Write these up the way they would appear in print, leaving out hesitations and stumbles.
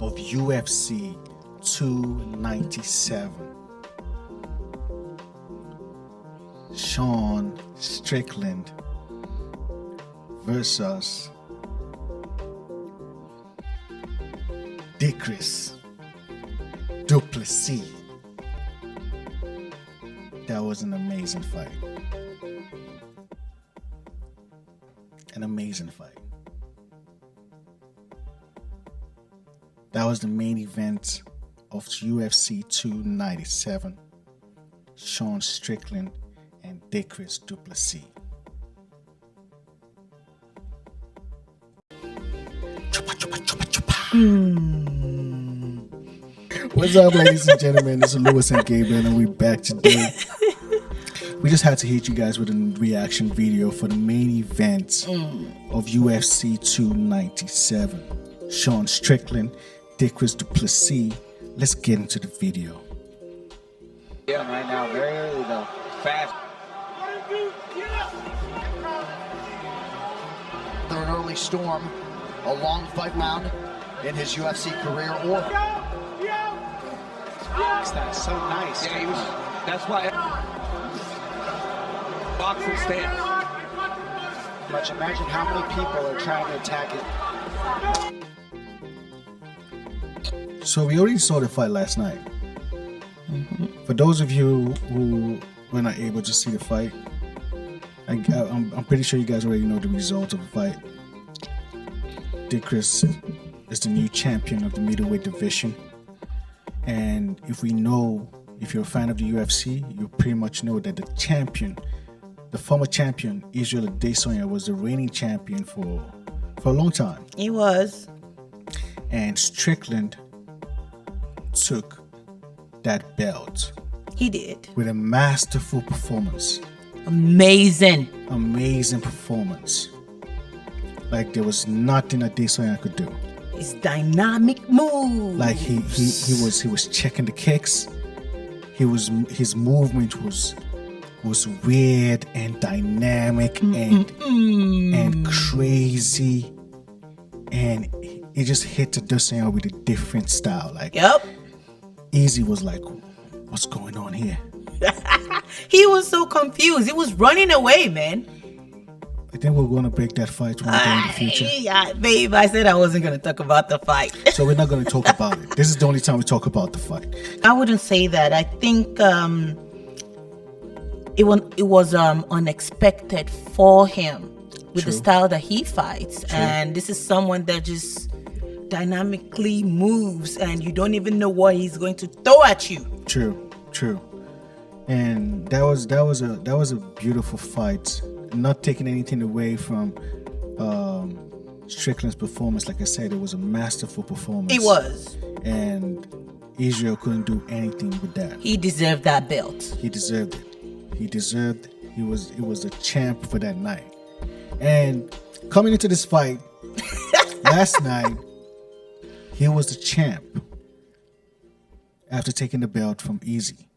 of UFC 297. Sean Strickland versus Plessis. That was an amazing fight. An amazing fight. That was the main event of UFC 297. Sean Strickland and Plessis. What's up, ladies and gentlemen? This is Lewis and Gabriel, and we're back today. We just had to hit you guys with a reaction video for the main event of UFC 297. Sean Strickland, Plessis. Let's get into the video. Yeah, right now, very early though. Fast. An early storm, a long fight round in his UFC career, or That's so nice. Yeah, he was, that's why boxing stance. much. Imagine how many people are trying to attack it. So we already saw the fight last night. For those of you who were not able to see the fight, I'm pretty sure you guys already know the result of the fight. Chris is the new champion of the middleweight division. And if you're a fan of the UFC, you pretty much know that the former champion, Israel Adesanya, was the reigning champion for a long time. He was. And Strickland took that belt. He did. With a masterful performance. Amazing Performance. Like there was nothing Adesanya could do. His dynamic move. Like he was checking the kicks. His movement was weird and dynamic and crazy, and it just hit Adesanya with a different style. Like Easy was like, what's going on here? He was so confused. He was running away, man. I think we're going to break that fight one day in the future. Yeah, babe, I said I wasn't going to talk about the fight. So we're not going to talk about it. This is the only time we talk about the fight. I wouldn't say that. I think it was unexpected for him with the style that he fights. True. And this is someone that just dynamically moves, and you don't even know what he's going to throw at you. True. And that was a beautiful fight. Not taking anything away from Strickland's performance. Like I said, it was a masterful performance. It was. And Israel couldn't do anything with that. He deserved that belt. He deserved it. He was a champ for that night. And coming into this fight last night, he was the champ after taking the belt from Easy.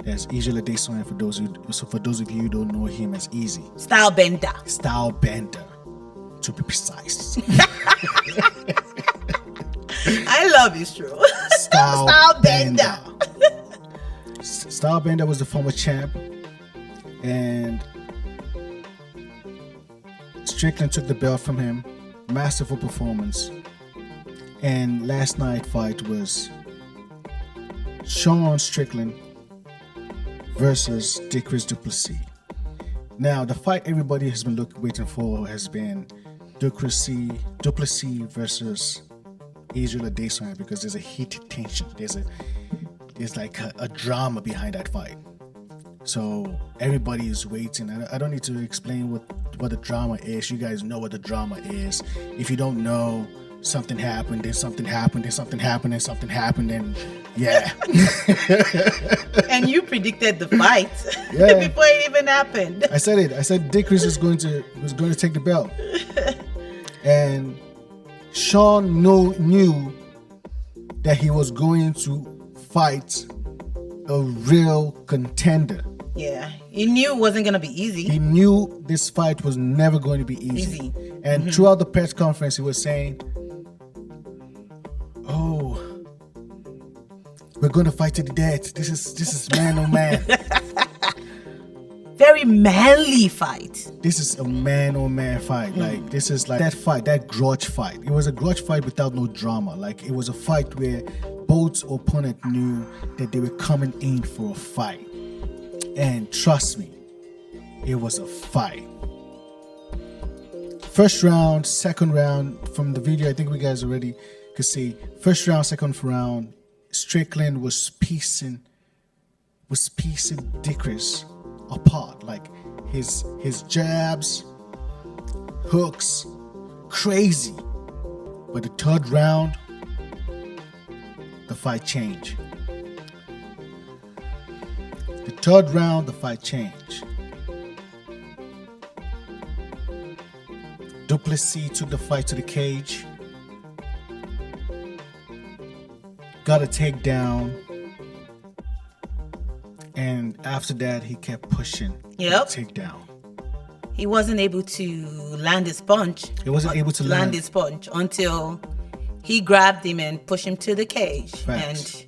That's Israel Adesanya for those of you who don't know him as Easy. Style bender, to be precise. I love you, Stro. Style bender. Style Bender was the former champ, and Strickland took the belt from him. Masterful performance. And last night's fight was Sean Strickland versus Plessis. Now, the fight everybody has been waiting for has been Plessis versus Israel Adesanya, because there's a heated tension. There's like a drama behind that fight. So everybody is waiting. I don't need to explain what the drama is. You guys know what the drama is. If you don't know, something happened, then something happened, then something happened, then something happened, and yeah. And you predicted the fight before it even happened. I said it. I said Chris was going to take the belt, and Sean knew that he was going to fight a real contender. Yeah, he knew it wasn't going to be easy. He knew this fight was never going to be easy. And throughout the press conference, he was saying, oh, we're gonna fight to the death. This is man on man. Very manly fight. This is a man on man fight. Like, this is like that fight, that grudge fight. It was a grudge fight without no drama. Like, it was a fight where both opponent knew that they were coming in for a fight. And trust me, it was a fight. First round, second round, from the video, I think we guys already could see. First round, second round, Strickland was piecing Dickrus apart. Like, his jabs, hooks, crazy. But the third round, the fight changed. The third round, the fight changed. Plessis took the fight to the cage. Got a takedown. And after that, he kept pushing. Yep. The takedown. He wasn't able to land his punch. He wasn't able to land his punch until he grabbed him and pushed him to the cage. Facts. And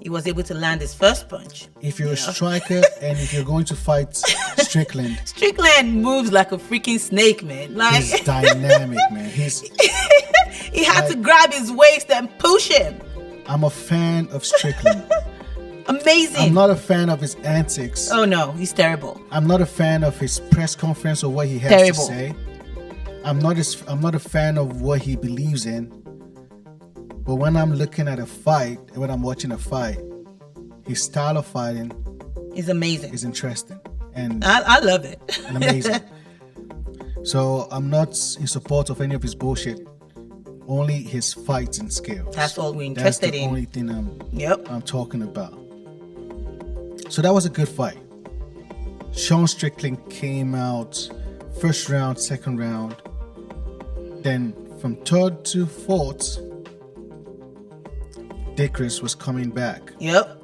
he was able to land his first punch. If you're a striker and if you're going to fight Strickland, Strickland moves like a freaking snake, man. Like, he's dynamic, man. He had to grab his waist and push him. I'm a fan of Strickland. Amazing. I'm not a fan of his antics. Oh no, he's terrible. I'm not a fan of his press conference or what he has to say. I'm not a fan of what he believes in. But when I'm looking at a fight, when I'm watching a fight, his style of fighting is amazing. Is interesting. And I love it. And amazing. So I'm not in support of any of his bullshit. Only his fighting skills. That's all we're interested in. That's the only thing I'm talking about. So that was a good fight. Sean Strickland came out first round, second round. Then from third to fourth, Dickrus was coming back. Yep.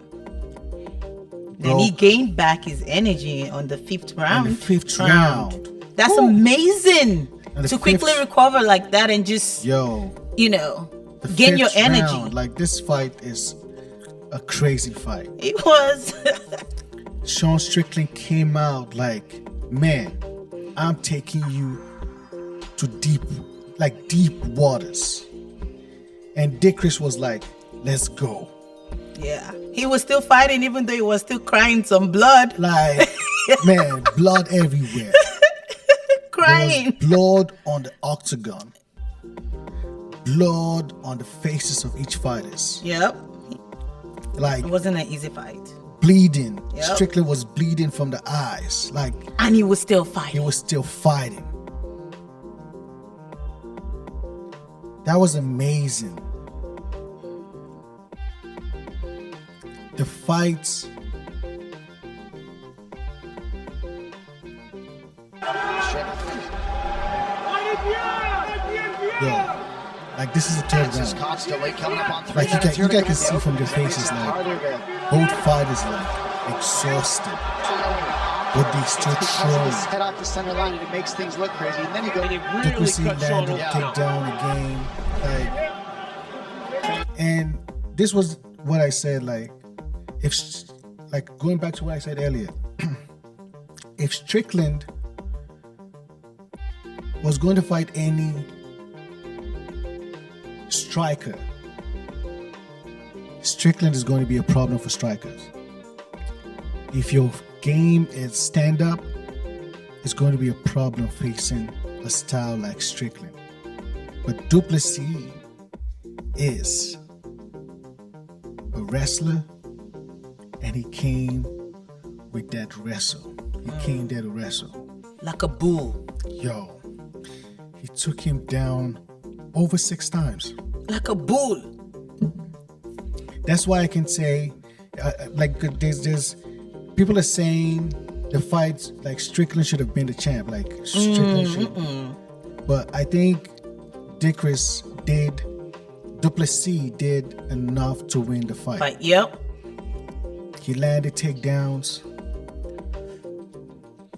Then he gained back his energy on the fifth round. On the fifth round. That's amazing. To quickly recover like that and just, gain your energy. Round, like, this fight is a crazy fight. It was. Sean Strickland came out like, man, I'm taking you to deep waters. And Dickrus was like, let's go. Yeah. He was still fighting even though he was still crying some blood. Like, man, blood everywhere. Crying. There was blood on the octagon. Blood on the faces of each fighters. Yep. Like, it wasn't an easy fight. Bleeding. Yep. Strickland was bleeding from the eyes. Like, and he was still fighting. He was still fighting. That was amazing. The fights. Yeah. Like, this is the third round. Like, you guys can see from their faces, like, both fighters like exhausted, but they still throwing. Head off the center line and it makes things look crazy. And then you go. Dickrus landed takedown again. Like, and this was what I said. Like, going back to what I said earlier, if Strickland was going to fight any striker, Strickland is going to be a problem for strikers. If your game is stand-up, it's going to be a problem facing a style like Strickland. But Plessis is a wrestler, and he came with that wrestle. He came there to wrestle. Like a bull. Yo, he took him down over 6 times. Like a bull. That's why I can say, there's people are saying the fight, like, Strickland should have been the champ. Like, Strickland should. But I think Plessis did enough to win the fight. Yep. He landed takedowns.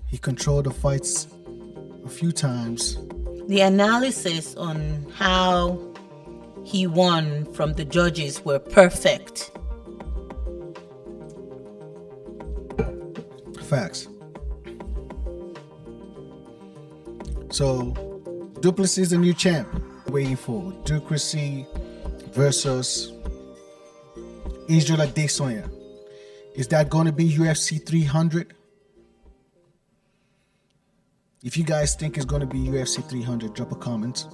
He controlled the fights a few times. The analysis on how he won from the judges were perfect. Facts. So, Duplessis is the new champ. Waiting for Duplessis versus Israel Adesanya. Is that going to be UFC 300? If you guys think it's going to be UFC 300, drop a comment.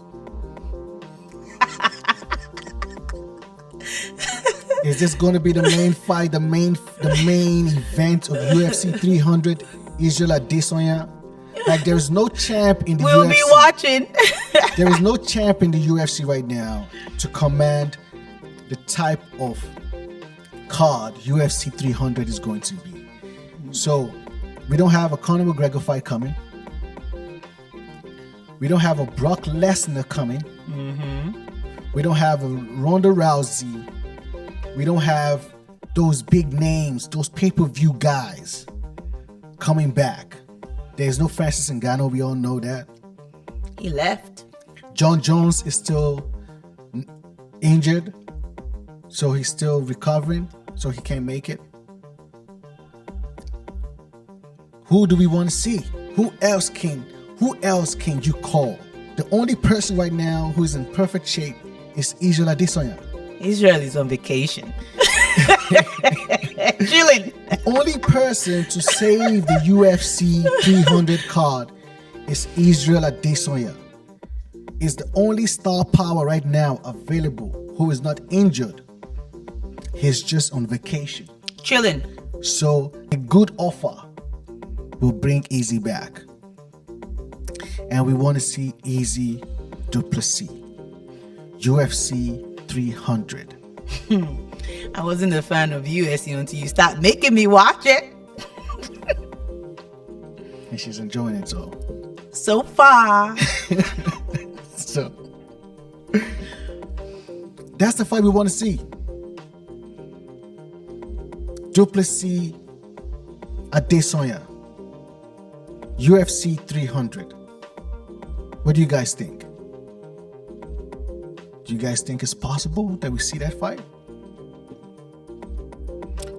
Is this going to be the main fight, the main event of UFC 300? Israel Adesanya. Like, there's no champ in the We'll UFC. be watching. There is no champ in the UFC right now to command the type of card UFC 300 is going to be. So, we don't have a Conor McGregor fight coming. We don't have a Brock Lesnar coming. We don't have a Ronda Rousey. We don't have those big names, those pay-per-view guys coming back. There's no Francis Ngannou, we all know that. He left. John Jones is still injured, so he's still recovering, so he can't make it. Who do we want to see? Who else can you call? The only person right now who is in perfect shape is Israel Adesanya. Israel is on vacation. Chilling. The only person to save the UFC 300 card is Israel Adesanya. Is the only star power right now available who is not injured. He's just on vacation. Chilling. So a good offer will bring Easy back. And we want to see Easy Duplessis. UFC 300. I wasn't a fan of UFC until you start making me watch it. And she's enjoying it, So far. So that's the fight we want to see. Duplessis Adesanya. UFC 300. What do you guys think? Do you guys think it's possible that we see that fight?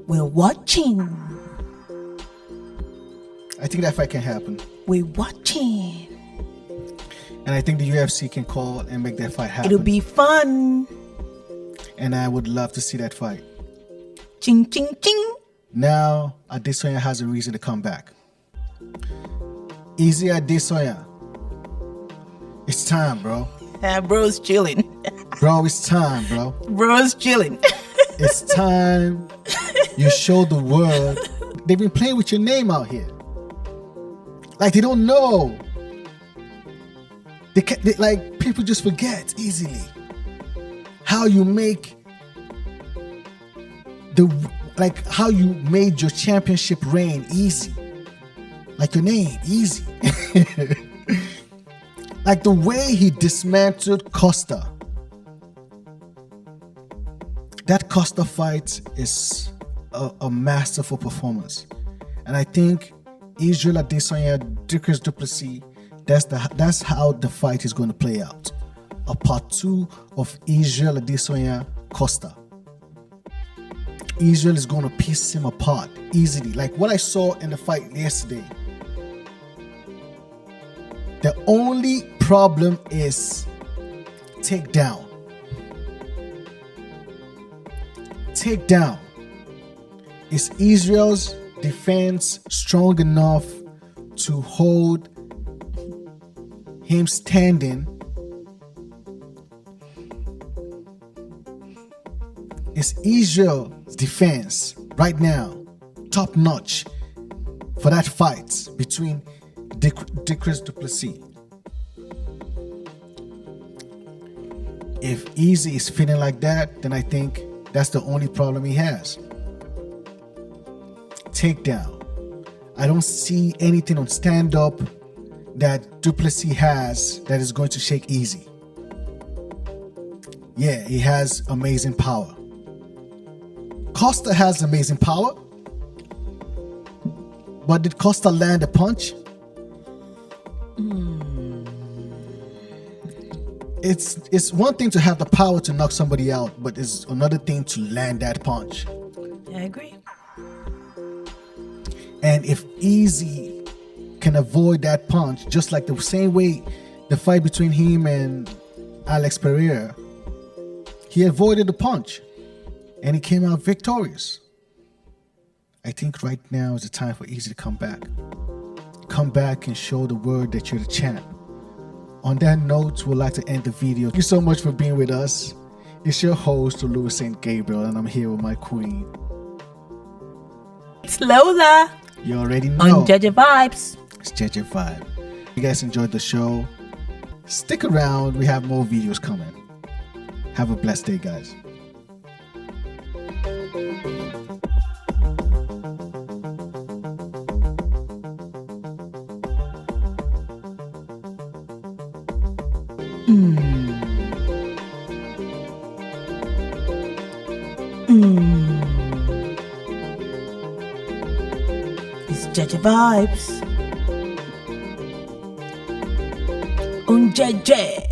We're watching. I think that fight can happen. We're watching. And I think the UFC can call and make that fight happen. It'll be fun. And I would love to see that fight. Ching, ching, ching. Now, Adesanya has a reason to come back. Easy Adesanya. It's time, bro. Bro's chilling. Bro, it's time, bro. Bro's chilling. It's time you show the world. They've been playing with your name out here. Like, they don't know. Like, people just forget easily how you make how you made your championship reign easy. Like your name, easy. Like the way he dismantled Costa. That Costa fight is a masterful performance. And I think Israel Adesanya, Dricus Duplessis, that's how the fight is going to play out. A part 2 of Israel Adesanya Costa. Israel is going to piece him apart easily. Like what I saw in the fight yesterday. The only problem is takedown. Takedown. Is Israel's defense strong enough to hold him standing? Is Israel's defense right now top notch for that fight between Dricus Duplessis? If Easy is feeling like that, then I think that's the only problem he has. Takedown. I don't see anything on stand-up that Duplessis has that is going to shake Easy. Yeah, he has amazing power. Costa has amazing power. But did Costa land a punch? it's one thing to have the power to knock somebody out, but it's another thing to land that punch. I agree. And if Easy can avoid that punch, just like the same way the fight between him and Alex Pereira, he avoided the punch and he came out victorious. I think right now is the time for Easy to come back. Come back and show the world that you're the champ. On that note, we'd like to end the video. Thank you so much for being with us. It's your host, Louis St. Gabriel, and I'm here with my queen. It's Lola. You already know. On JEJE Vibes. It's JEJE Vibe. If you guys enjoyed the show, stick around. We have more videos coming. Have a blessed day, guys. It's JEJE Vibes. On JEJE.